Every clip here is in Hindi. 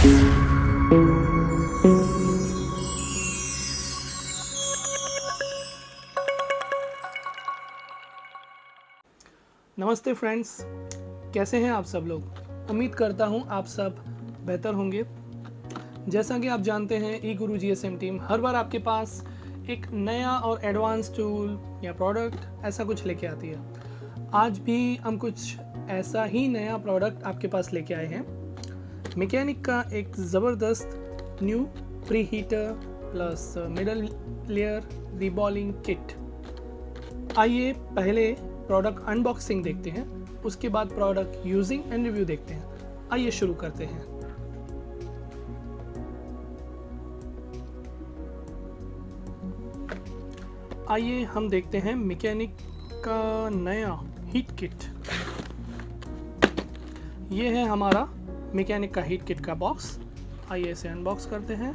नमस्ते फ्रेंड्स, कैसे हैं आप सब लोग। उम्मीद करता हूं आप सब बेहतर होंगे। जैसा कि आप जानते हैं, ई गुरु GSM टीम हर बार आपके पास एक नया और एडवांस टूल या प्रोडक्ट ऐसा कुछ लेके आती है। आज भी हम कुछ ऐसा ही नया प्रोडक्ट आपके पास लेके आए हैं। मैकेनिक का एक ज़बरदस्त new pre heater plus middle layer reballing kit. आइए पहले प्रोडक्ट अनबॉक्सिंग देखते हैं, उसके बाद प्रोडक्ट यूजिंग एंड रिव्यू देखते हैं। आइए शुरू करते हैं। आइए हम देखते हैं मैकेनिक का नया हीट किट। ये है हमारा मैकेनिक का हीट किट का बॉक्स। आइए इसे अनबॉक्स करते हैं।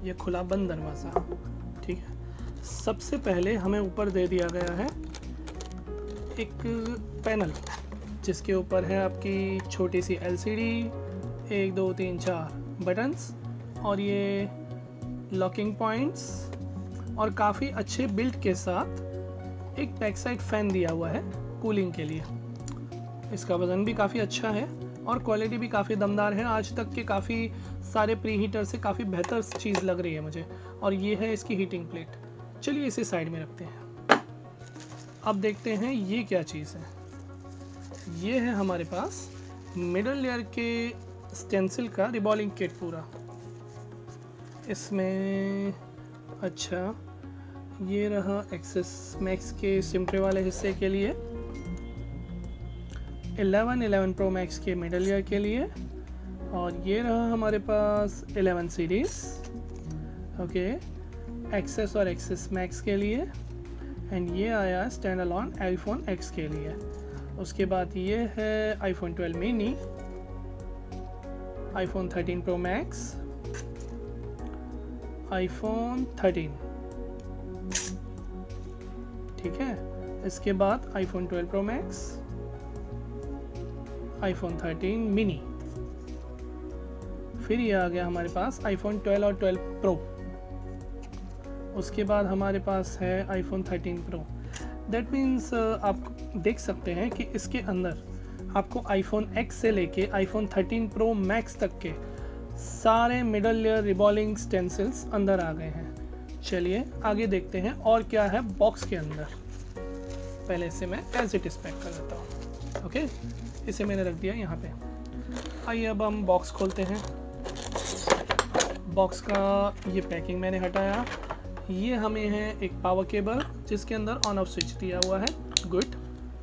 ये खुला बंद दरवाज़ा, ठीक है। सबसे पहले हमें ऊपर दे दिया गया है एक पैनल, जिसके ऊपर है आपकी छोटी सी LCD, 1 2 3 4 बटन्स और ये लॉकिंग पॉइंट्स और काफ़ी अच्छे बिल्ड के साथ एक बैक साइड फ़ैन दिया हुआ है कूलिंग के लिए। इसका वज़न भी काफ़ी अच्छा है और क्वालिटी भी काफ़ी दमदार है। आज तक के काफ़ी सारे प्री हीटर से काफ़ी बेहतर चीज़ लग रही है मुझे। और ये है इसकी हीटिंग प्लेट। चलिए इसे साइड में रखते हैं। अब देखते हैं ये क्या चीज़ है। ये है हमारे पास मिडल लेयर के स्टेंसिल का रिबॉलिंग किट पूरा। इसमें अच्छा ये रहा एक्सेस मैक्स के सिमट्री वाले हिस्से के लिए, 11 प्रो मैक्स के मिडल लेयर के लिए, और ये रहा हमारे पास 11 सीरीज़ ओके एक्सेस और एक्सेस मैक्स के लिए। एंड ये आया स्टैंड अलोन आईफोन X के लिए। उसके बाद ये है iPhone 12 mini, iPhone 13 pro max, iPhone 13, ठीक है। इसके बाद iPhone 12 pro max, iPhone 13 mini, फिर ये आ गया हमारे पास iPhone 12 और 12 प्रो। उसके बाद हमारे पास है iPhone 13 प्रो। दैट मीन्स आप देख सकते हैं कि इसके अंदर आपको iPhone X से लेके iPhone 13 प्रो मैक्स तक के सारे मिडल लेयर रिबॉलिंग स्टेंसिल्स अंदर आ गए हैं। चलिए आगे देखते हैं और क्या है बॉक्स के अंदर। पहले इसे मैं एज इट इज पैक कर देता हूँ। ओके, इसे मैंने रख दिया यहाँ पे। आइए अब हम बॉक्स खोलते हैं। बॉक्स का ये पैकिंग मैंने हटाया। ये हमें है एक पावर केबल जिसके अंदर ऑन ऑफ स्विच दिया हुआ है। गुड,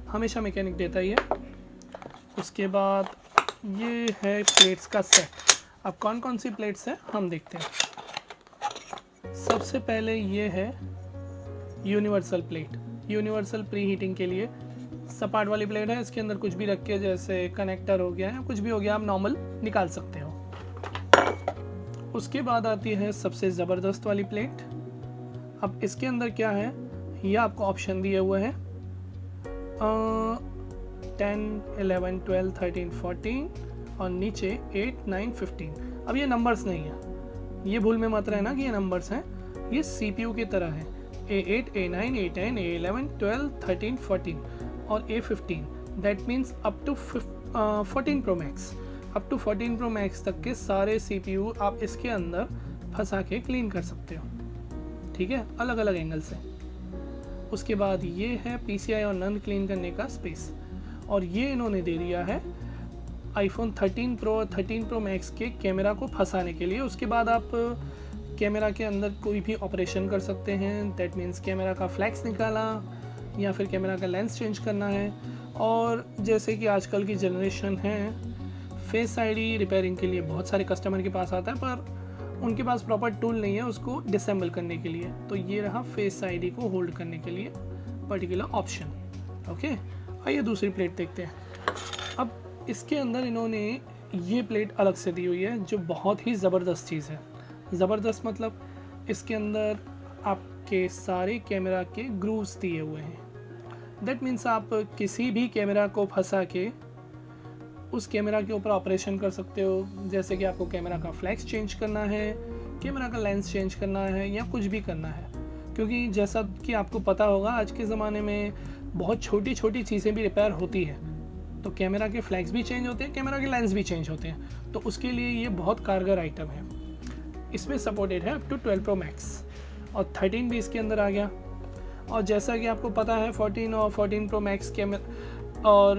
हमेशा मैकेनिक देता ही है। उसके बाद ये है प्लेट्स का सेट। अब कौन कौन सी प्लेट्स हैं हम देखते हैं। सबसे पहले ये है universal plate. Universal pre heating के लिए सपाट वाली प्लेट है। इसके अंदर कुछ भी रख के, जैसे कनेक्टर हो गया या कुछ भी हो गया, आप नॉर्मल निकाल सकते हो। उसके बाद आती है सबसे ज़बरदस्त वाली प्लेट। अब इसके अंदर क्या है, ये आपको ऑप्शन दिए हुए हैं 10 11 12 13 14 और नीचे 8 9 15। अब ये नंबर्स नहीं है, ये भूल में मत रहना कि ये नंबर्स हैं। ये CPU की तरह है, A8 A9 A10 A11 12 13 14 और A15। That means up to 14 pro max. Up to 14 pro max तक के सारे CPU आप इसके अंदर फंसा के क्लीन कर सकते हो, ठीक है, अलग अलग एंगल से। उसके बाद ये है PCI और नन क्लीन करने का स्पेस, और ये इन्होंने दे दिया है iPhone 13 प्रो और 13 प्रो मैक्स के कैमरा को फंसाने के लिए। उसके बाद आप कैमरा के अंदर कोई भी ऑपरेशन कर सकते हैं। दैट मीन्स कैमरा का फ्लैक्स निकाला या फिर कैमरा का लेंस चेंज करना है। और जैसे कि आजकल की जनरेशन है, फेस ID रिपेयरिंग के लिए बहुत सारे कस्टमर के पास आता है, पर उनके पास प्रॉपर टूल नहीं है उसको डिसेंबल करने के लिए। तो ये रहा फेस ID को होल्ड करने के लिए पर्टिकुलर ऑप्शन। ओके, आइए दूसरी प्लेट देखते हैं। अब इसके अंदर इन्होंने ये प्लेट अलग से दी हुई है जो बहुत ही ज़बरदस्त चीज़ है। ज़बरदस्त मतलब इसके अंदर आपके सारे कैमरा के ग्रूव्स दिए हुए हैं। दैट मीन्स आप किसी भी कैमरा को फंसा के उस कैमरा के ऊपर ऑपरेशन कर सकते हो, जैसे कि आपको कैमरा का फ्लैक्स चेंज करना है, कैमरा का लेंस चेंज करना है या कुछ भी करना है। क्योंकि जैसा कि आपको पता होगा आज के ज़माने में बहुत छोटी छोटी चीज़ें भी रिपेयर होती है, तो कैमरा के फ्लैक्स भी चेंज होते हैं, कैमरा के लेंस भी चेंज होते हैं, तो उसके लिए ये बहुत कारगर आइटम है। इसमें सपोर्टेड है अप टू 12 Pro Max और 13 भी इसके अंदर आ गया। और जैसा कि आपको पता है 14 और 14 Pro Max कैमरा और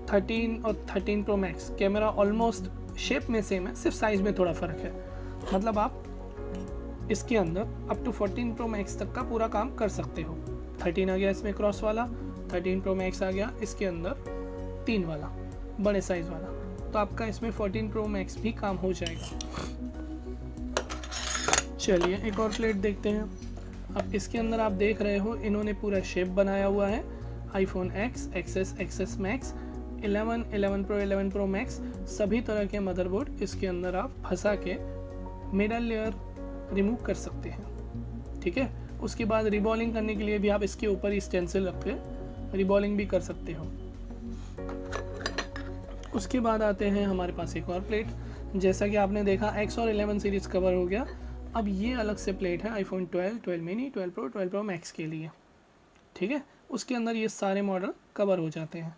13 और 13 Pro Max camera almost shape में सेम है, सिर्फ साइज़ में थोड़ा फ़र्क है। मतलब आप इसके अंदर अप टू 14 Pro Max तक का पूरा काम कर सकते हो। 13 आ गया इसमें क्रॉस वाला, 13 Pro Max आ गया इसके अंदर 3 वाला बड़े साइज़ वाला, तो आपका इसमें 14 Pro Max भी काम हो जाएगा। चलिए एक और प्लेट देखते हैं। अब इसके अंदर आप देख रहे हो इन्होंने पूरा शेप बनाया हुआ है। iPhone X, XS, XS Max, 11, 11 Pro, 11 Pro Max सभी तरह के मदरबोर्ड इसके अंदर आप फंसा के मिडल लेयर रिमूव कर सकते हैं। ठीक है, उसके बाद रिबॉलिंग करने के लिए भी आप इसके ऊपर ही स्टेंसिल रख के रिबॉलिंग भी कर सकते हो। उसके बाद आते हैं हमारे पास एक और प्लेट। जैसा कि आपने देखा X और 11 सीरीज़ कवर हो गया। अब ये अलग से प्लेट है iPhone 12, 12 mini, 12 Pro, 12 Pro Max के लिए। ठीक है, उसके अंदर ये सारे मॉडल कवर हो जाते हैं।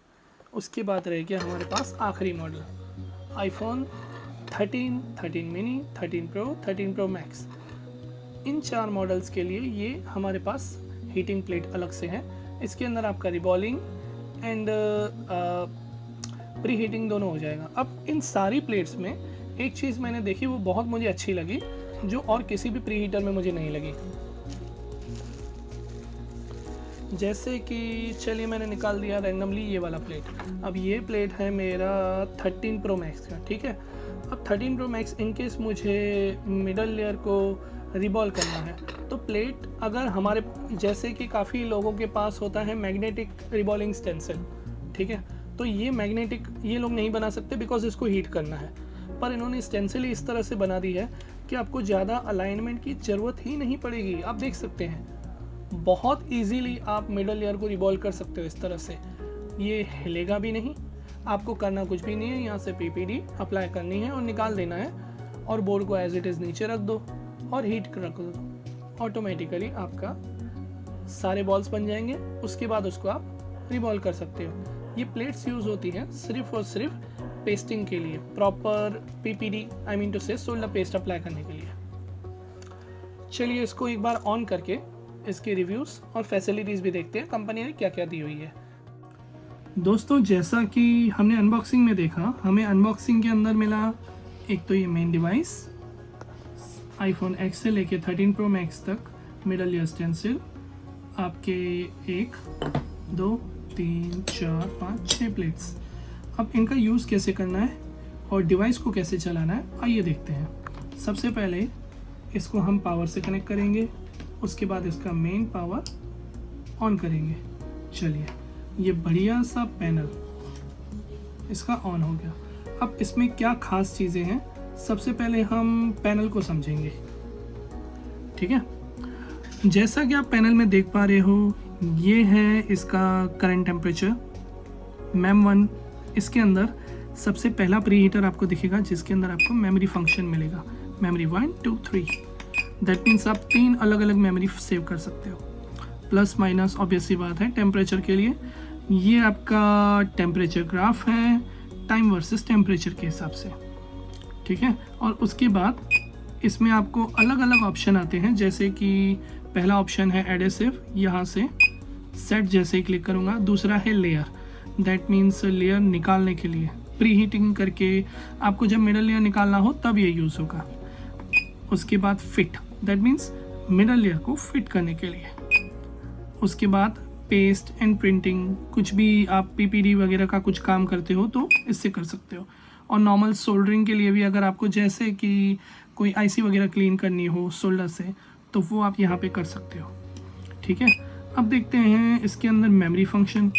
उसके बाद रह गया हमारे पास आखिरी model iPhone 13, 13 mini, 13 Pro, 13 Pro Max। इन 4 मॉडल्स के लिए ये हमारे पास हीटिंग प्लेट अलग से है। इसके अंदर आपका रिबॉलिंग एंड प्री हीटिंग दोनों हो जाएगा। अब इन सारी प्लेट्स में एक चीज़ मैंने देखी, वो बहुत मुझे अच्छी लगी, जो और किसी भी प्री हीटर में मुझे नहीं लगी। जैसे कि चलिए मैंने निकाल दिया रैंडमली ये वाला प्लेट। अब ये प्लेट है मेरा 13 Pro Max का। ठीक है, अब 13 Pro Max इनकेस मुझे मिडल लेयर को रिबॉल करना है, तो प्लेट अगर हमारे जैसे कि काफ़ी लोगों के पास होता है मैग्नेटिक रिबॉलिंग स्टेंसिल, ठीक है, तो ये मैग्नेटिक ये लोग नहीं बना सकते बिकॉज इसको हीट करना है। पर इन्होंने स्टेंसिल इस तरह से बना दी है कि आपको ज़्यादा अलाइनमेंट की ज़रूरत ही नहीं पड़ेगी। आप देख सकते हैं बहुत इजीली आप मिडल लेयर को रिबॉल कर सकते हो इस तरह से। ये हिलेगा भी नहीं, आपको करना कुछ भी नहीं है। यहाँ से PPD अप्लाई करनी है और निकाल देना है और बोर्ड को एज इट इज़ नीचे रख दो और हीट रख दो। ऑटोमेटिकली आपका सारे बॉल्स बन जाएंगे। उसके बाद उसको आप रिबॉल कर सकते हो। ये प्लेट्स यूज़ होती हैं सिर्फ और सिर्फ पेस्टिंग के लिए, proper PPD I mean to say solder paste apply करने के लिए। चलिए इसको एक बार ऑन करके इसके रिव्यूज़ और फैसिलिटीज़ भी देखते हैं कंपनी ने क्या क्या दी हुई है। दोस्तों जैसा कि हमने अनबॉक्सिंग में देखा, हमें अनबॉक्सिंग के अंदर मिला एक तो ये मेन डिवाइस iPhone X से लेके 13 Pro Max तक मिडल लेयर स्टेंसिल, आपके 1, 2, 3, 4, 5, 6 प्लेट्स। अब इनका यूज़ कैसे करना है और डिवाइस को कैसे चलाना है, आइए देखते हैं। सबसे पहले इसको हम पावर से कनेक्ट करेंगे, उसके बाद इसका मेन पावर ऑन करेंगे। चलिए ये बढ़िया सा पैनल इसका ऑन हो गया। अब इसमें क्या खास चीज़ें हैं, सबसे पहले हम पैनल को समझेंगे। ठीक है, जैसा कि आप पैनल में देख पा रहे हो, ये है इसका करंट टेम्परेचर MEM1। इसके अंदर सबसे पहला प्री हीटर आपको दिखेगा जिसके अंदर आपको मेमोरी फंक्शन मिलेगा, मेमोरी 1, 2, 3। दैट मीन्स आप 3 अलग अलग मेमोरी सेव कर सकते हो। प्लस माइनस ऑब्वियस सी बात है टेम्परेचर के लिए। ये आपका टेम्परेचर ग्राफ है, टाइम वर्सेस टेम्परेचर के हिसाब से। ठीक है, और उसके बाद इसमें आपको अलग अलग ऑप्शन आते हैं, जैसे कि पहला ऑप्शन है एडेसिव, यहाँ से सेट जैसे ही क्लिक करूँगा। दूसरा है लेयर, दैट मीन्स लेयर निकालने के लिए प्री हीटिंग करके आपको जब मिडल लेयर निकालना हो तब ये यूज़ होगा। उसके बाद fit, that means middle layer को फिट करने के लिए। उसके बाद पेस्ट एंड प्रिंटिंग, कुछ भी आप PPD वगैरह का कुछ काम करते हो तो इससे कर सकते हो। और नॉर्मल सोल्डरिंग के लिए भी, अगर आपको जैसे कि कोई IC वगैरह क्लीन करनी हो सोल्डर से, तो वो आप यहाँ पे कर सकते हो। ठीक है, अब देखते हैं इसके अंदर मेमोरी फंक्शन।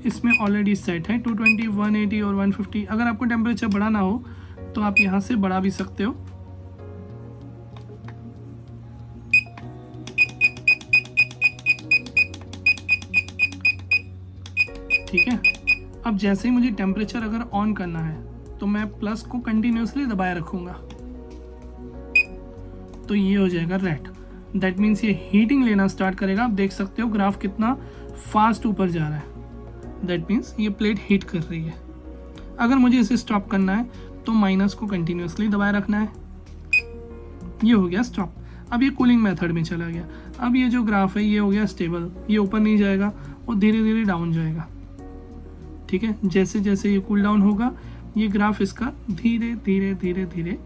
इसमें ऑलरेडी सेट है 220, 180 और 150। अगर आपको टेम्परेचर बढ़ाना हो तो आप यहाँ से बढ़ा भी सकते हो। ठीक है, अब जैसे ही मुझे टेम्परेचर अगर ऑन करना है तो मैं प्लस को कंटिन्यूसली दबाए रखूँगा तो ये हो जाएगा रेड। दैट मीन्स ये हीटिंग लेना स्टार्ट करेगा। आप देख सकते हो ग्राफ कितना फास्ट ऊपर जा रहा है। दैट मीन्स ये प्लेट हीट कर रही है। अगर मुझे इसे स्टॉप करना है तो माइनस को कंटिन्यूसली दबाए रखना है। ये हो गया स्टॉप। अब ये कूलिंग मेथड में चला गया। अब ये जो ग्राफ है ये हो गया स्टेबल, ये ऊपर नहीं जाएगा, वो धीरे धीरे डाउन जाएगा। ठीक है, जैसे जैसे ये कूल डाउन होगा ये ग्राफ इसका धीरे धीरे धीरे धीरे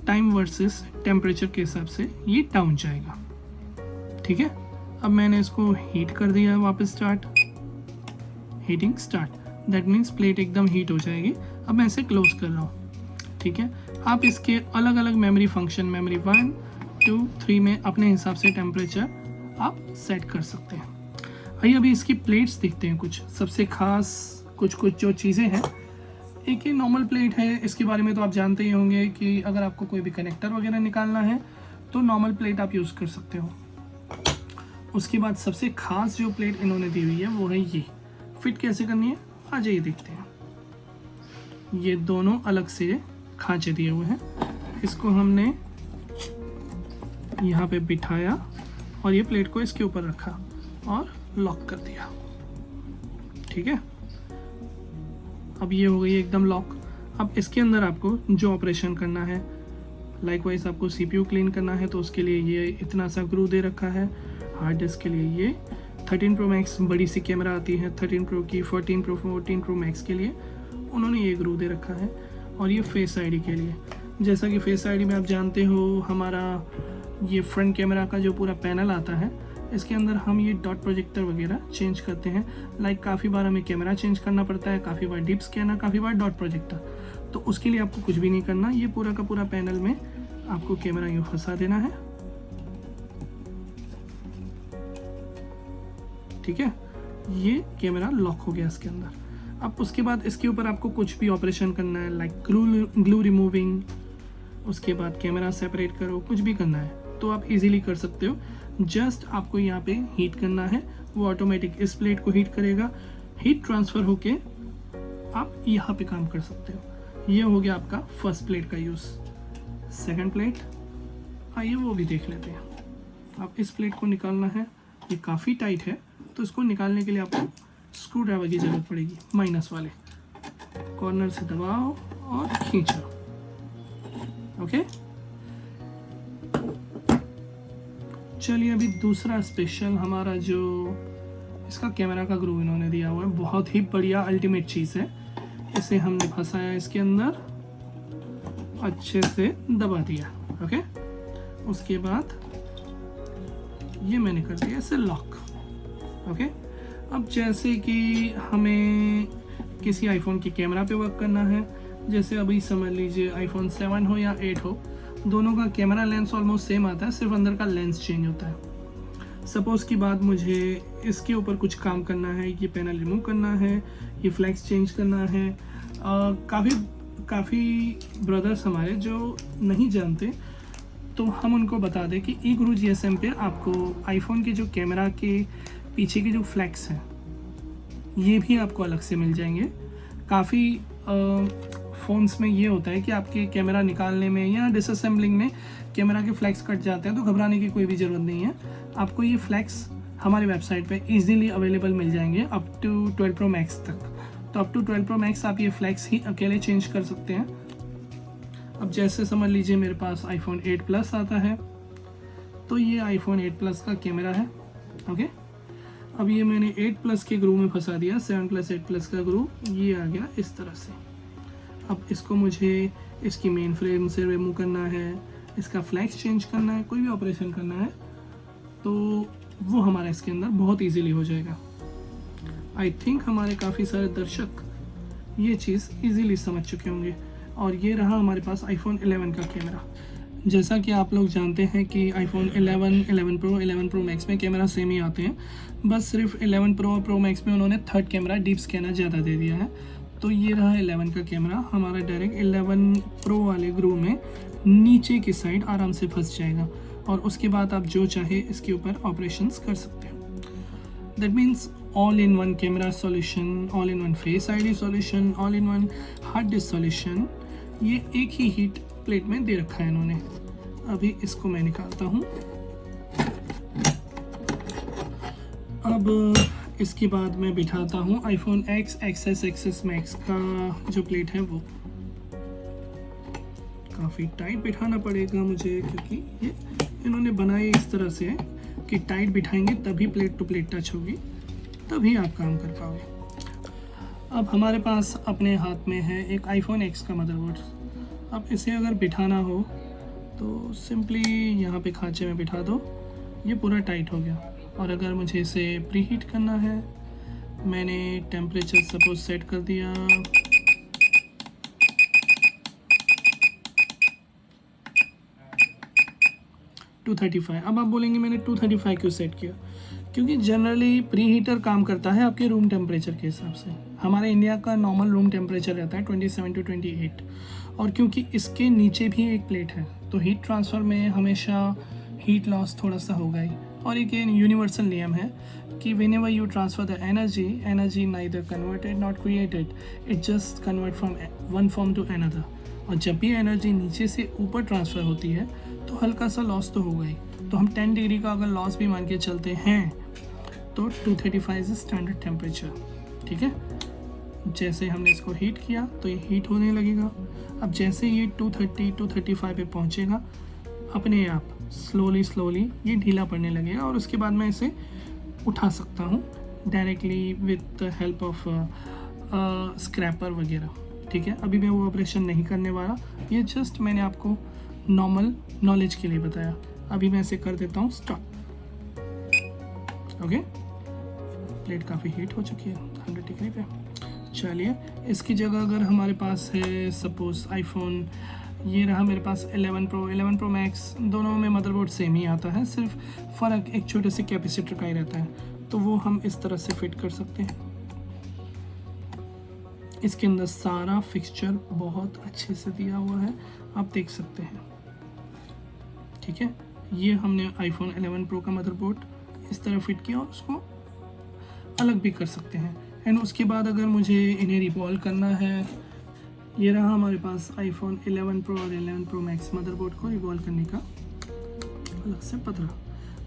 टाइम वर्सेस टेम्परेचर के हिसाब से ये डाउन जाएगा। ठीक है, अब मैंने इसको हीट कर दिया वापस start, heating start. That means plate एकदम हीट हो जाएगी। अब मैं इसे क्लोज कर रहा हूँ। ठीक है, आप इसके अलग अलग मेमोरी फंक्शन, मेमोरी 1, 2, 3 में अपने हिसाब से टेम्परेचर आप सेट कर सकते हैं। आइए अभी इसकी प्लेट्स देखते हैं। कुछ सबसे खास कुछ जो चीज़ें हैं। एक ये नॉर्मल प्लेट है, इसके बारे में तो आप जानते ही होंगे कि अगर आपको कोई भी कनेक्टर वगैरह निकालना है तो नॉर्मल प्लेट आप यूज़ कर सकते हो। उसके बाद सबसे खास जो प्लेट इन्होंने दी हुई है वो है ये। फिट कैसे करनी है आ जाइए देखते हैं। ये दोनों अलग से खांचे दिए हुए हैं, इसको हमने यहाँ पे बिठाया और ये प्लेट को इसके ऊपर रखा और लॉक कर दिया। ठीक है, अब ये हो गई एकदम लॉक। अब इसके अंदर आपको जो ऑपरेशन करना है, लाइकवाइज आपको सीपीयू क्लीन करना है तो उसके लिए ये इतना सा ग्रू दे रखा है। हार्ड डिस्क के लिए ये 13 Pro Max बड़ी सी कैमरा आती है 13 Pro की, 14 Pro, 14 Pro Max के लिए उन्होंने ये ग्रू दे रखा है। और ये फेस आईडी के लिए, जैसा कि फेस आईडी में आप जानते हो हमारा ये फ्रंट कैमरा का जो पूरा पैनल आता है, इसके अंदर हम ये डॉट प्रोजेक्टर वगैरह चेंज करते हैं। लाइक काफ़ी बार हमें कैमरा चेंज करना पड़ता है, काफ़ी बार डीप स्कैनर, काफ़ी बार डॉट प्रोजेक्टर। तो उसके लिए आपको कुछ भी नहीं करना, ये पूरा का पूरा पैनल में आपको कैमरा यूँ फंसा देना है। ठीक है, ये कैमरा लॉक हो गया इसके अंदर। अब उसके बाद इसके ऊपर आपको कुछ भी ऑपरेशन करना है, लाइक ग्लू रिमूविंग, उसके बाद कैमरा सेपरेट करो, कुछ भी करना है तो आप इजीली कर सकते हो। जस्ट आपको यहाँ पे हीट करना है, वो ऑटोमेटिक इस प्लेट को हीट करेगा। हीट ट्रांसफ़र होके आप यहाँ पे काम कर सकते हो। ये हो गया आपका फर्स्ट प्लेट का यूज़। सेकंड प्लेट आइए वो भी देख लेते हैं। आप इस प्लेट को निकालना है, ये काफ़ी टाइट है तो इसको निकालने के लिए आपको स्क्रू ड्राइवर की ज़रूरत पड़ेगी। माइनस वाले कॉर्नर से दबाओ और खींचो। ओके, चलिए अभी दूसरा स्पेशल हमारा जो इसका कैमरा का ग्रू इन्होंने दिया हुआ है, बहुत ही बढ़िया अल्टीमेट चीज़ है। इसे हमने फंसाया इसके अंदर, अच्छे से दबा दिया। ओके, उसके बाद ये मैंने कर दिया इसे लॉक। ओके, अब जैसे कि हमें किसी आईफोन के कैमरा पे वर्क करना है, जैसे अभी समझ लीजिए आईफोन 7 हो या 8 हो, दोनों का कैमरा लेंस ऑलमोस्ट सेम आता है, सिर्फ अंदर का लेंस चेंज होता है। सपोज़ की बात मुझे इसके ऊपर कुछ काम करना है, ये पैनल रिमूव करना है, ये फ्लैक्स चेंज करना है। काफ़ी ब्रदर्स हमारे जो नहीं जानते तो हम उनको बता दें कि eGuru GSM पे आपको आईफोन के जो कैमरा के पीछे के जो फ्लैक्स हैं ये भी आपको अलग से मिल जाएंगे। काफ़ी फ़ोन्स में ये होता है कि आपके कैमरा निकालने में या डिसअसेंबलिंग में कैमरा के फ्लैक्स कट जाते हैं, तो घबराने की कोई भी ज़रूरत नहीं है। आपको ये फ्लैक्स हमारे वेबसाइट पे इजीली अवेलेबल मिल जाएंगे अप टू 12 Pro Max तक। तो अप टू 12 Pro Max आप ये फ्लैक्स ही अकेले चेंज कर सकते हैं। अब जैसे समझ लीजिए मेरे पास आईफोन 8 Plus आता है, तो ये आईफोन 8 Plus का कैमरा है। ओके, अब ये मैंने 8 Plus के ग्रू में फंसा दिया, 7 Plus 8 Plus का ग्रू ये आ गया इस तरह से। अब इसको मुझे इसकी मेन फ्रेम से रिमूव करना है, इसका फ्लैक्स चेंज करना है, कोई भी ऑपरेशन करना है तो वो हमारा इसके अंदर बहुत इजीली हो जाएगा। आई थिंक हमारे काफ़ी सारे दर्शक ये चीज़ इजीली समझ चुके होंगे। और ये रहा हमारे पास आईफोन 11 का कैमरा। जैसा कि आप लोग जानते हैं कि आईफोन 11, 11 Pro, 11 Pro Max में कैमरा सेम ही आते हैं, बस सिर्फ 11 Pro और Pro Max में उन्होंने थर्ड कैमरा डीप स्कैनर ज़्यादा दे दिया है। तो ये रहा 11 का कैमरा, हमारा डायरेक्ट 11 Pro वाले ग्रू में नीचे की साइड आराम से फंस जाएगा और उसके बाद आप जो चाहे इसके ऊपर ऑपरेशंस कर सकते हो। That means all in one camera solution, all in one face ID solution, all in one hard disk solution, ये एक ही हीट प्लेट में दे रखा है इन्होंने। अभी इसको मैं निकालता हूँ। अब इसके बाद मैं बिठाता हूँ iPhone X, XS, XS Max का जो प्लेट है वो काफ़ी टाइट बिठाना पड़ेगा मुझे, क्योंकि ये इन्होंने बनाए इस तरह से कि टाइट बिठाएंगे तभी प्लेट टू प्लेट टच होगी, तभी आप काम कर पाओगे। अब हमारे पास अपने हाथ में है एक आईफोन X का मदरबोर्ड। अब इसे अगर बिठाना हो तो सिंपली यहाँ पे खांचे में बिठा दो, ये पूरा टाइट हो गया। और अगर मुझे इसे प्री हीट करना है, मैंने टेम्परेचर सपोज सेट कर दिया 235। अब आप बोलेंगे मैंने 235 क्यों सेट किया? क्योंकि जनरली प्री हीटर काम करता है आपके रूम टेम्परेचर के हिसाब से। हमारे इंडिया का नॉर्मल रूम टेम्परेचर रहता है 27 to 28, और क्योंकि इसके नीचे भी एक प्लेट है तो हीट ट्रांसफ़र में हमेशा हीट लॉस थोड़ा सा होगा ही। और एक ये यूनिवर्सल नियम है कि whenever you transfer the energy neither converted not created, it just convert from one form to another। और जब भी एनर्जी नीचे से ऊपर ट्रांसफ़र होती है तो हल्का सा लॉस तो होगा ही। तो हम 10 डिग्री का अगर लॉस भी मान के चलते हैं तो 235 इज स्टैंडर्ड टेम्परेचर, ठीक है। जैसे हमने इसको हीट किया तो ये हीट होने लगेगा। अब जैसे ये 230 235 पे पहुंचेगा, अपने आप स्लोली ये ढीला पड़ने लगेगा और उसके बाद मैं इसे उठा सकता हूँ directly with the help of scraper वगैरह, ठीक है। अभी मैं वो ऑपरेशन नहीं करने वाला, ये जस्ट मैंने आपको नॉर्मल नॉलेज के लिए बताया। अभी मैं इसे कर देता हूँ स्टॉप। ओके, प्लेट काफ़ी हीट हो चुकी है 100 डिग्री पे। चलिए, इसकी जगह अगर हमारे पास है सपोज आईफोन, ये रहा मेरे पास 11 Pro Max, दोनों में मदरबोर्ड सेम ही आता है, सिर्फ फ़र्क एक छोटे से कैपेसिटर का ही रहता है। तो वो हम इस तरह से फिट कर सकते हैं। इसके अंदर सारा फिक्सचर बहुत अच्छे से दिया हुआ है, आप देख सकते हैं, ठीक है। ये हमने आईफोन 11 Pro का मदरबोर्ड इस तरह फिट किया और उसको अलग भी कर सकते हैं। एंड उसके बाद अगर मुझे इन्हें रिवॉल्व करना है, ये रहा हमारे पास आईफोन 11 Pro और 11 Pro Max मदरबोर्ड को रिवॉल्व करने का अलग से पतरा।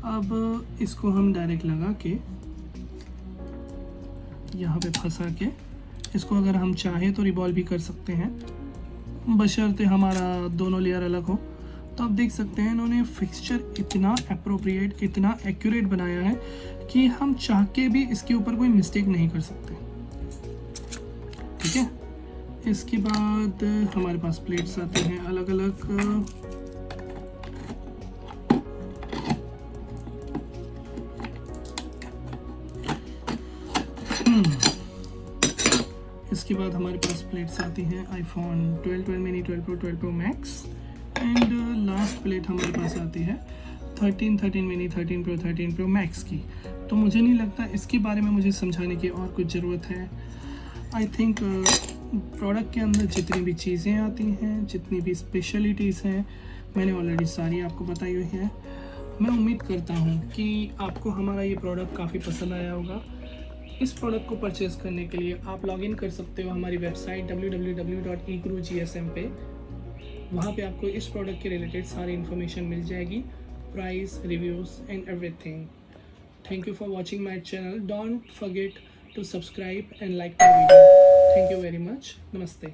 अब इसको हम डायरेक्ट लगा के यहाँ पे फंसा के इसको अगर हम चाहें तो रिवॉल्व भी कर सकते हैं, बशर्ते हमारा दोनों लेयर अलग हो। तो आप देख सकते हैं इन्होंने फिक्सचर इतना अप्रोप्रिएट, इतना एक्यूरेट बनाया है कि हम चाह के भी इसके ऊपर कोई मिस्टेक नहीं कर सकते, ठीक है। इसके बाद हमारे पास प्लेट्स आती हैं अलग अलग। इसके बाद हमारे पास प्लेट्स आती हैं iPhone 12 mini, 12 Pro, 12 Pro Max, and last plate हमारे पास आती है 13 मिनी, 13 Pro, 13 Pro Max की। तो मुझे नहीं लगता इसके बारे में मुझे समझाने की और कुछ ज़रूरत है। आई थिंक प्रोडक्ट के अंदर जितनी भी चीज़ें आती हैं, जितनी भी स्पेशलिटीज़ हैं, मैंने ऑलरेडी सारी आपको बताई हुई है। मैं उम्मीद करता हूँ कि आपको हमारा ये प्रोडक्ट काफ़ी पसंद आया होगा। इस प्रोडक्ट को परचेज़ करने के लिए आप लॉगिन कर सकते हो हमारी वेबसाइट www.egurugsm पे। वहाँ पे आपको इस प्रोडक्ट के रिलेटेड सारी इन्फॉर्मेशन मिल जाएगी, price, reviews and everything. Thank you for watching my channel. Don't forget to subscribe and like my video. Thank you very much. Namaste.